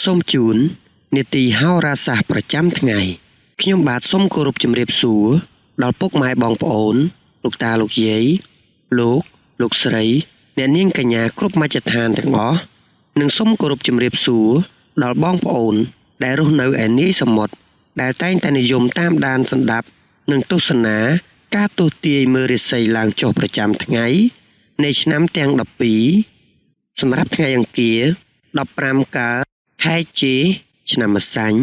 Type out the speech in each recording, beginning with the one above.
សូមជូននីតិហោរាសាស្ត្រប្រចាំថ្ងៃខ្ញុំបាទសូមគោរពជំរាបសួរដល់ពុកម៉ែបងប្អូនលោកតាលោកយាយលោកស្រីអ្នកនាងកញ្ញាគ្រប់មជ្ឈដ្ឋានទាំងអស់និងសូមគោរពជំរាបសួរដល់បងប្អូនដែលរស់នៅឯនាយសមុទ្រដែលតែងតែនិយមតាមដានសន្តាប់និងទស្សនាការទស្សន៍ទាយមើលរាសីឡើងចុះប្រចាំថ្ងៃនៃឆ្នាំទាំង12សម្រាប់ថ្ងៃអង្គារ15កើតខែចេឆ្នាំម្សាញ់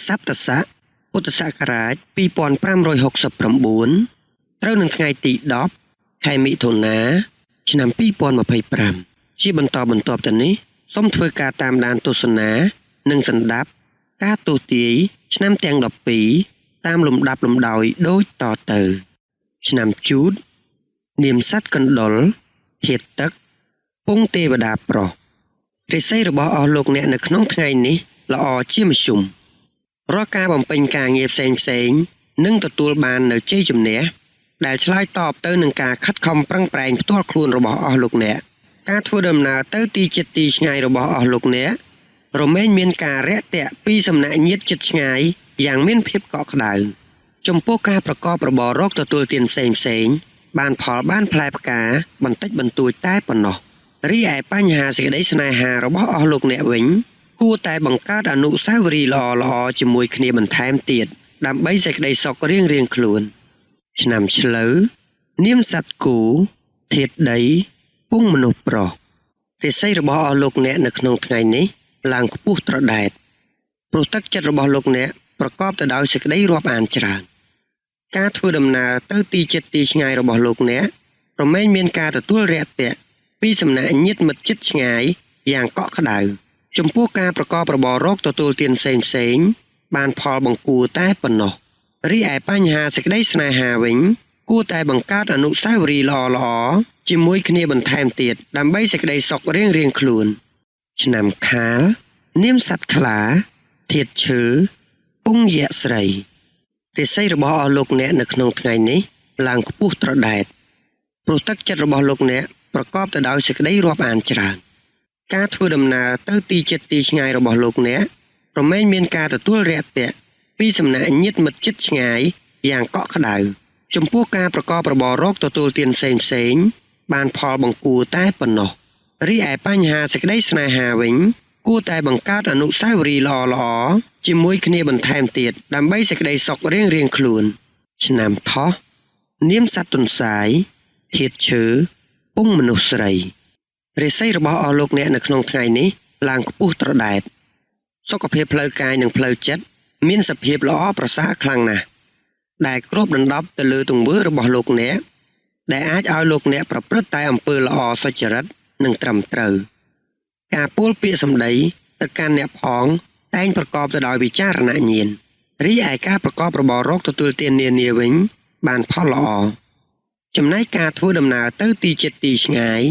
សប្តស័កពុទ្ធសករាជ2569ត្រូវនឹងថ្ងៃទី10ខែមិថុនាឆ្នាំ2025ជាបន្តបន្ទាប់ទៅនេះសូមធ្វើការតាមដានទស្សនានិងសន្តាប់ការទស្សន៍ទាយឆ្នាំទាំង12តាមលំដាប់លំដោយដូចតទៅឆ្នាំជូតនាមសត្វកណ្ដុរធាតុទឹកពងទេវតាប្រុសរាសីរបស់អស់លោកអ្នកនៅក្នុងថ្ងៃនេះល្អជាមធ្យមរាល់ការបំពេញការងារផ្សេងនឹងទទួលបាននូវជ័យជំនះដែលឆ្លើយតបទៅនឹងការខិតខំប្រឹងប្រែងផ្ទាល់ខ្លួនរបស់អស់លោកអ្នកការធ្វើដំណើរទៅទីជិតទីឆ្ងាយរបស់អស់លោកអ្នករមែងមានការរាក់ទាក់ពីសំណាក់ញាតិជិតឆ្ងាយយ៉ាងមានភាពកក់ក្ដៅចំពោះការប្រកបរបររកទទួលទានផ្សេងបានផលបានផ្លែផ្កាបន្តិចបន្តួចតែប៉ុណ្ណោះរីឯបញ្ហាសេចក្តីស្នេហារបស់អស់លោកអ្នកវិញគួរតែបង្កើតអនុស្សាវរីយ៍ល្អៗជាមួយគ្នាបន្ថែមទៀតដើម្បីសេចក្តីសុខរៀងៗខ្លួនឆ្នាំឆ្លូវនាមសត្វគោធាតុដីពងមនុស្សប្រុសរាសីរបស់អស់លោកអ្នកនៅក្នុងថ្ងៃនេះឡើងខ្ពស់ត្រដែតព្រោះទឹកចិត្តរបស់លោកអ្នកប្រកបទៅដោយសេចក្តីរាប់អានច្រើនការធ្វើដំណើរទៅទីជិតទីឆ្ងាយរបស់លោកអ្នករមែងមានការទទួលរាក់ទាក់ពីសំណាក់ញាតិមិត្តជិតឆ្ងាយយ៉ាងកក់ក្ដៅចំពោះការប្រកបរបររកទទួលទានផ្សេងបានផលបង្គួរតែប៉ុណ្ណោះរីឯបញ្ហាសេចក្តីស្នេហាវិញគួរតែបង្កើតអនុស្សាវរីយ៍ល្អៗជាមួយគ្នាបន្ថែមទៀតដើម្បីសេចក្តីសុខរៀងៗខ្លួនឆ្នាំខាលនាមសត្វខ្លាធាតុឈើពងយក្សស្រីរាសីរបស់អស់លោកអ្នកនៅក្នុងថ្ងៃនេះឡើងខ្ពស់ត្រដែតព្រោះទឹកចិត្តរបស់លោកអ្នកប្រកបទៅដោយសេចក្តីរាប់អានច្រើនការធ្វើដំណើរទៅទីជិតទីឆ្ងាយរបស់លោកអ្នករមែងមានការទទួលរាក់ទាក់ពីសំណាក់ញាតិមិត្តជិតឆ្ងាយយ៉ាងកក់ក្ដៅចំពោះការប្រកបរបររកទទួលទានផ្សេងបានផលបង្គួរតែប៉ុណ្ណោះរីឯបញ្ហាសេចក្តីស្នេហាវិញគួរតែបង្កើតអនុស្សាវរីយ៍ល្អៗជាមួយគ្នាបន្ថែមទៀតដើម្បីសេចក្តីសុខរៀងៗខ្លួនឆ្នាំថោះនាមសត្វទន្សាយធាតុឈើពងមនុស្សស្រីរាសីរបស់អស់លោកអ្នកនៅក្នុងថ្ងៃនេះឡើងខ្ពស់ត្រដែតសុខភាពផ្លូវកាយនិងផ្លូវចិត្តមានសភាពល្អប្រសើរខ្លាំងណាស់ដែលគ្របដណ្ដប់ទៅលើទង្វើរបស់លោកអ្នកដែលអាចឲ្យលោកអ្នកប្រព្រឹត្តតែអំពើល្អសុចរិតនិងត្រឹមត្រូវការពោលពាក្យសម្ដីទៅកាន់អ្នកផងតែងប្រកបទៅដោយវិចារណញ្ញាណរីឯការប្រកបរបររកទទួលទាននានាវិញបានផលល្អចំណែកការធ្វើដំណើរទៅទីជិតទីឆ្ងាយ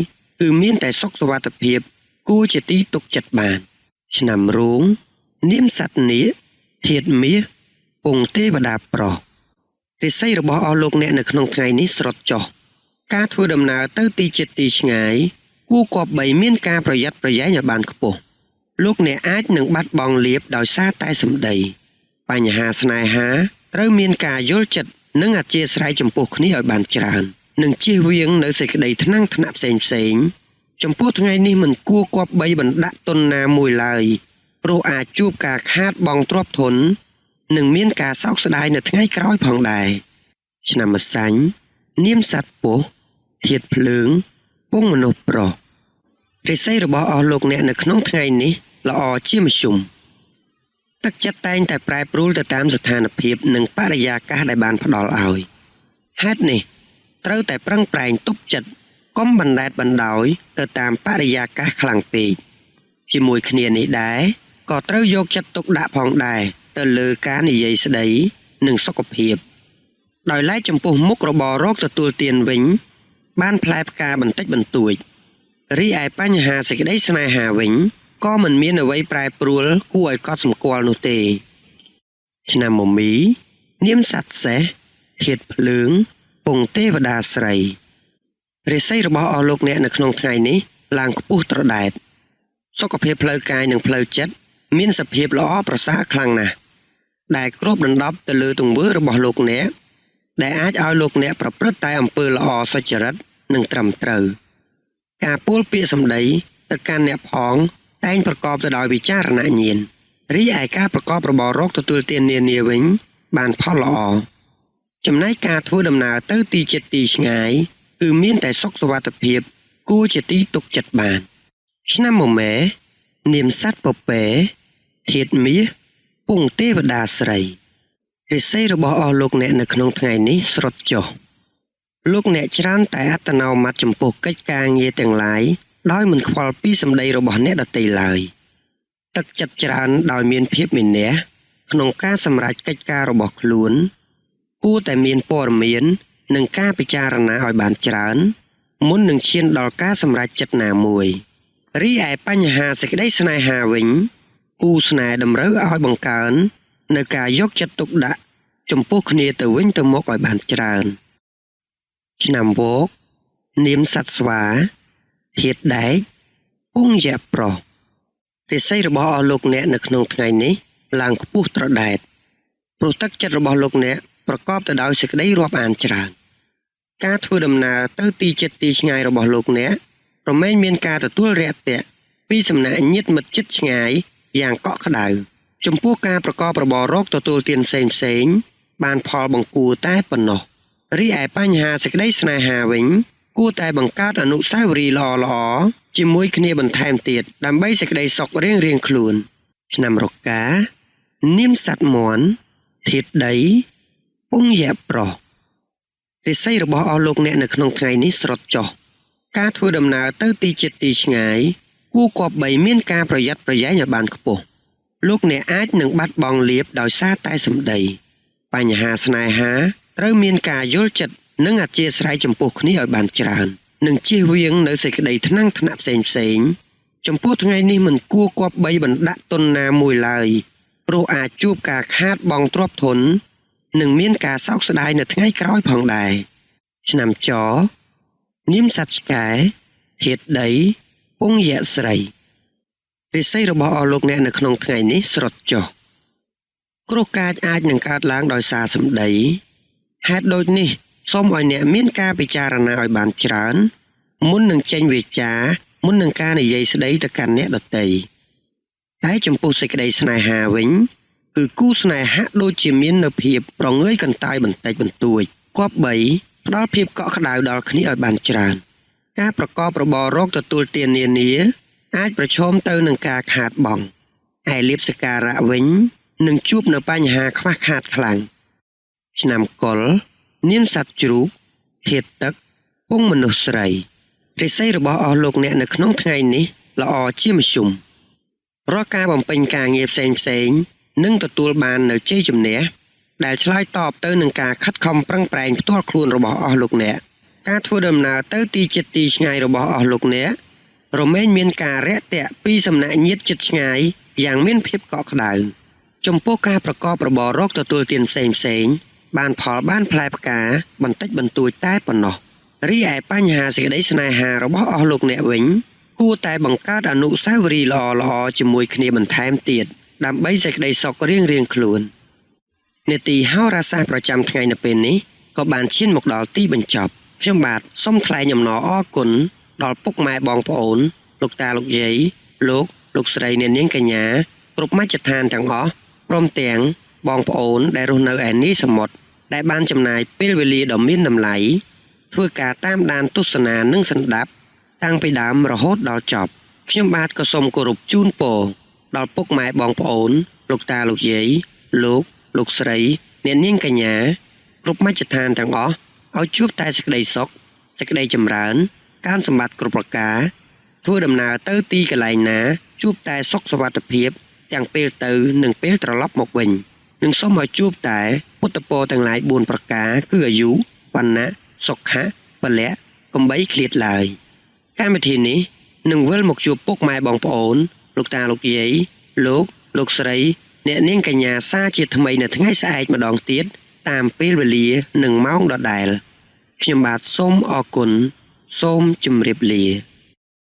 គឺមានតែសុខសុវត្ថិភាពគួរជាទីទុកចិត្តបានឆ្នាំរោងនាមសត្វនាគធាតុមាសពងទេវតាប្រុសរាសីរបស់អស់លោកអ្នកនៅក្នុងថ្ងៃនេះស្រុតចុះការធ្វើដំណើរទៅទីជិតទីឆ្ងាយគួរគប្បីមានការប្រយ័ត្នប្រយែងឲ្យបានខ្ពស់លោកអ្នកអាចនឹងបាត់បង់លាភដោយសារតែសម្ដីបញ្ហាស្នេហាត្រូវមានការយល់ចិត្តនិងអធ្យាស្រ័យចំពោះគ្នាឲ្យបានច្រើននិងជៀសវាងនៅសេចក្តីថ្នាំងថ្នាក់ផ្សេងចំពោះថ្ងៃនេះមិនគួរគប្បីបណ្ដាក់ទុនណាមួយឡើយព្រោះអាចជួបការខាតបង់ទ្រព្យធននិងមានការសោកស្ដាយនៅថ្ងៃក្រោយផងដែរឆ្នាំម្សាញ់នាមសត្វពស់ធាតុភ្លើងពងមនុស្សប្រុសរាសីរបស់អស់លោកអ្នកនៅក្នុងថ្ងៃនេះល្អជាមធ្យមទឹកចិត្តតែងតែប្រែប្រួលទៅតាមស្ថានភាពនិងបរិយាកាសដែលបានផ្ដល់ឲ្យហេតុនេះត្រូវតែប្រឹងប្រែងទប់ចិត្តកុំបណ្តែតបណ្ដោយទៅតាមបរិយាកាសខ្លាំងពេកជាមួយគ្នានេះដែរក៏ត្រូវយកចិត្តទុកដាក់ផងដែរទៅលើការនិយាយស្ដីនិងសុខភាពដោយឡែកចំពោះមុខរបររកទទួលទានវិញបានផ្លែផ្កាបន្តិចបន្តួចរីឯបញ្ហាសេចក្តីស្នេហាវិញក៏មិនមានអ្វីប្រែប្រួលគួរឲ្យកត់សម្គាល់នោះទេឆ្នាំមមីនាមសត្វសេះធាតុភ្លើងពងទេវតាស្រីរាសីរបស់អស់លោកអ្នកនៅក្នុងថ្ងៃនេះឡើងខ្ពស់ត្រដែតសុខភាពផ្លូវកាយនិងផ្លូវចិត្ត មានសភាពល្អប្រសើរខ្លាំងណាស់ដែលគ្របដណ្ដប់ទៅលើទង្វើរបស់លោកអ្នកដែលអាចឲ្យលោកអ្នកប្រព្រឹត្តតែអំពើល្អសុចរិតនិងត្រឹមត្រូវការពោលពាក្យសម្ដីទៅកាន់អ្នកផងតែងប្រកបទៅដោយវិចារណញ្ញាណរីឯការប្រកបរបររកទទួលទាននានាវិញបានផលល្អចំណែកការធ្វើដំណើរទៅទីជិតទីឆ្ងាយគឺមានតែសុខសុវត្ថិភាពគួរជាទីទុកចិត្តបានឆ្នាំមមែនាមសត្វពពែធាតុមាសពងទេវតាស្រីរិស័យរបស់អស់លោកអ្នកនៅក្នុងថ្ងៃនេះស្រុតចុះលោកអ្នកច្រើនតែអត្តនោម័តចំពោះកិច្ចការងារទាំងឡាយដោយមិនខ្វល់ពីសម្ដីរបស់អ្នកដទៃឡើយទឹកចិត្តច្រើនដោយមានភាពមានះក្នុងការសម្រេចកិច្ចការរបស់ខ្លួនគួរតែមានព័ត៌មាននិងការពិចារណាឲ្យបានច្រើនមុននឹងឈានដល់ការសម្រេចចិត្តណាមួយរីឯបញ្ហាសេចក្តីស្នេហាវិញគូស្នេហ៍តម្រូវឲ្យបង្កើននៅការយកចិត្តទុកដាក់ចំពោះគ្នាទៅវិញទៅមកឲ្យបានច្រើនឆ្នាំវោកនាមសត្វស្វាធាតុដែកពងយៈប្រុសរិស័យរបស់អស់លោកអ្នកនៅក្នុងថ្ងៃនេះឡើងខ្ពស់ត្រដែតព្រោះទឹកចិត្តរបស់លោកអ្នកប្រកបទៅដោយសេចក្តីរាប់អានច្រើនការធ្វើដំណើរទៅទីជិតទីឆ្ងាយរបស់លោកអ្នករមែងមានការទទួលរាក់ទាក់ពីសំណាក់ញាតិមិត្តជិតឆ្ងាយយ៉ាងកក់ក្ដៅចំពោះការប្រកបរបររកទទួលទានផ្សេងបានផលបង្គួរតែប៉ុណ្ណោះរីឯបញ្ហាសេចក្តីស្នេហាវិញគួរតែបង្កើតអនុស្សាវរីយ៍ល្អៗជាមួយគ្នាបន្ថែមទៀតដើម្បីសេចក្តីសុខរៀងៗខ្លួនឆ្នាំរកានាមសត្វមាន់ធាតុដីពងយៈប្រុសរិស័យរបស់អស់លោកអ្នកនៅក្នុងថ្ងៃនេះស្រុតចុះការធ្វើដំណើរទៅទីជិតទីឆ្ងាយគួរគប្បីមានការប្រយ័ត្នប្រយែងឲ្យបានខ្ពស់លោកអ្នកអាចនឹងបាត់បង់លាភដោយសារតែសម្ដីបញ្ហាស្នេហាត្រូវមានការយល់ចិត្តនិងអធ្យាស្រ័យចំពោះគ្នាឲ្យបានច្រើននិងជៀសវាងនៅសេចក្តីថ្នាំងថ្នាក់ផ្សេងចំពោះថ្ងៃនេះមិនគួរគប្បីបណ្ដាក់ទុនណាមួយឡើយព្រោះអាចជួបការខាតបង់ទ្រព្យធននិងមានការសោកស្ដាយនៅថ្ងៃក្រោយផងដែរឆ្នាំចនាមសត្វឆ្កែធាតុដីពងយៈស្រីរិស័យរបស់អស់លោកអ្នកនៅក្នុងថ្ងៃនេះស្រុតចុះគ្រោះកាចអាចនឹងកើតឡើងដោយសារសម្ដីហេតុដូចនេះសូមឲ្យអ្នកមានការពិចារណាឲ្យបានច្រើនមុននឹងចេញវាចាមុននឹងការនិយាយស្ដីទៅកាន់អ្នកដទៃតែចំពោះសេចក្តីស្នេហាវិញគឺគូស្នេហ៍ហាក់ដូចជាមាននៅភាពប្រងើយកន្តើយបន្តិចបន្តួចគប្បីផ្ដល់ភាពកក់ក្ដៅដល់គ្នាឲ្យបានច្រើនការប្រកបរបររកទទួលទាននានាអាចប្រឈមទៅនឹងការខាតបង់ឯលាភសក្ការៈវិញនឹងជួបនៅបញ្ហាខ្វះខាតខ្លាំងឆ្នាំកុលនាមសត្វជ្រូកធាតុទឹកពងមនុស្សស្រីរិស័យរបស់អស់លោកអ្នកនៅក្នុងថ្ងៃនេះល្អជាមធ្យមរាល់ការបំពេញការងារផ្សេងនឹងទទួលបាននៅជ័យជំនះដែលឆ្លើយតបទៅនឹងការខិតខំប្រឹងប្រែងផ្ទាល់ខ្លួនរបស់អស់លោកអ្នកការធ្វើដំណើរទៅទីជិតទីឆ្ងាយរបស់អស់លោកអ្នករមែងមានការរាក់ទាក់ពីសំណាក់ញាតិជិតឆ្ងាយយ៉ាងមានភាពកក់ក្ដៅចំពោះការប្រកបរបររកទទួលទានផ្សេងបានផលបានផ្លែផ្កាបន្តិចបន្តួចតែប៉ុណ្ណោះរីឯបញ្ហាសេចក្តីស្នេហារបស់អស់លោកអ្នកវិញគួរតែបង្កើតអនុស្សាវរីយ៍ល្អៗជាមួយគ្នាបន្ថែមទៀតដើម្បីសេចក្តីសុខរៀងៗខ្លួននេតិហោរាសាស្ត្រប្រចាំថ្ងៃនៅពេលនេះក៏បានឈានមកដល់ទីបញ្ចប់ខ្ញុំបាទសូមថ្លែងអំណរអគុណដល់ពុកម៉ែបងប្អូនលោកតាលោកយាយលោកស្រីអ្នកនាងកញ្ញាគ្រប់មជ្ឈដ្ឋានទាំងអស់ព្រមទាំងបងប្អូនដែលរស់នៅឯនីសមុទ្រដែលបានចំណាយពេលវេលាដ៏មានតម្លៃធ្វើការតាមដានទស្សនានិងសន្តាប់តាំងពីដើមរហូតដល់ចប់ខ្ញុំបាទក៏សូមគោរពជូនពរដល់ពុកម៉ែបងប្អូនលោកតាលោកយាយលោកស្រីអ្នកនាងកញ្ញាគ្រប់មជ្ឈដ្ឋានទាំងអស់ឲ្យជួបតែសេចក្តីសុខសេចក្តីចម្រើនការសម្បត្តិគ្រប់ប្រការធ្វើដំណើរទៅទីកន្លែងណាជួបតែសុខសុវត្ថិភាពទាំងពេលទៅនិងពេលត្រឡប់មកវិញនិងសូមឲ្យជួបតែពុទ្ធពរទាំងឡាយ4ប្រការគឺអាយុវណ្ណៈសុខៈពលៈកំបីឃ្លាតឡើយកម្មវិធីនេះនឹងវិលមកជួបពុកម៉ែបងប្អូនលោកតាលោកយាយលោកស្រីអ្នកនាងកញ្ញាសាជាថ្មីនៅថ្ងៃស្អែកម្ដងទៀតតាមពេលវេលានិងម៉ោងដដែលខ្ញុំបាទសូមអរគុណសូមជម្រាបលា